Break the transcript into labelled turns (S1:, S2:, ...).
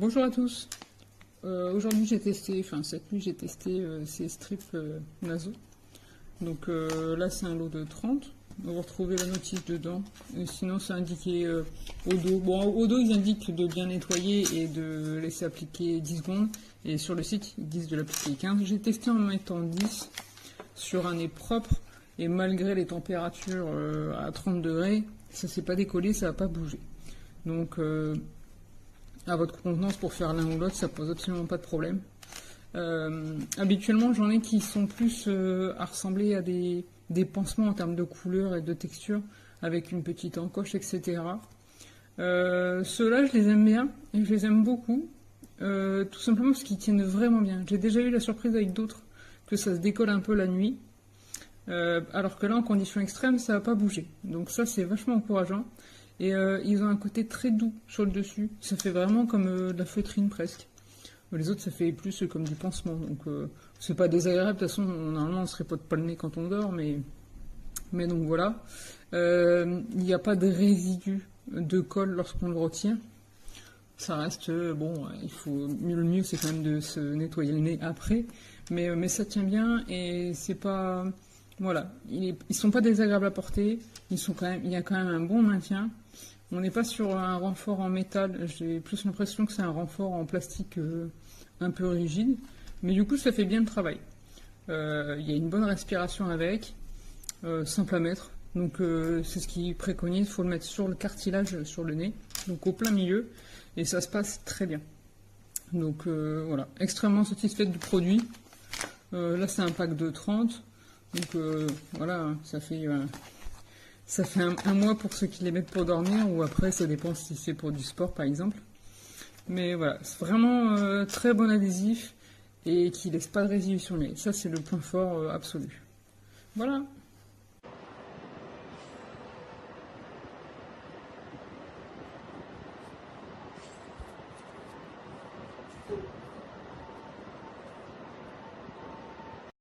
S1: Bonjour à tous. Aujourd'hui j'ai testé, cette nuit j'ai testé ces strips naso. Donc là c'est un lot de 30. Vous retrouvez la notice dedans. Et sinon c'est indiqué au dos. Bon, au dos ils indiquent de bien nettoyer et de laisser appliquer 10 secondes. Et sur le site ils disent de l'appliquer 15. J'ai testé en mettant 10 sur un nez propre. Et malgré les températures à 30 degrés, ça s'est pas décollé, ça n'a pas bougé. Donc à votre contenance pour faire l'un ou l'autre, ça pose absolument pas de problème. Habituellement, j'en ai qui sont plus à ressembler à des pansements en termes de couleur et de texture, avec une petite encoche, etc. Ceux-là, je les aime bien, et je les aime beaucoup, tout simplement parce qu'ils tiennent vraiment bien. J'ai déjà eu la surprise avec d'autres que ça se décolle un peu la nuit, alors que là, en conditions extrêmes, ça va pas bouger. Donc ça, c'est vachement encourageant. Et ils ont un côté très doux sur le dessus. Ça fait vraiment comme de la feutrine presque. Les autres, ça fait plus comme du pansement. Donc c'est pas désagréable. De toute façon, normalement, on se tripote pas le nez quand on dort. Mais donc voilà. Il n'y a pas de résidus de colle lorsqu'on le retient. Ça reste, bon, le mieux c'est quand même de se nettoyer le nez après. Mais ça tient bien et c'est pas... Voilà, ils sont pas désagréables à porter. Il y a quand même un bon maintien. On n'est pas sur un renfort en métal, j'ai plus l'impression que c'est un renfort en plastique un peu rigide, mais du coup ça fait bien le travail. Il y a une bonne respiration avec, simple à mettre, donc c'est ce qu'ils préconisent, il faut le mettre sur le cartilage, sur le nez, donc au plein milieu, et ça se passe très bien. Donc voilà, extrêmement satisfaite du produit. Là c'est un pack de 30, donc voilà, ça fait un mois pour ceux qui les mettent pour dormir, ou après ça dépend si c'est pour du sport par exemple. Mais voilà, c'est vraiment très bon adhésif et qui laisse pas de résidus sur le nez. Ça c'est le point fort absolu. Voilà.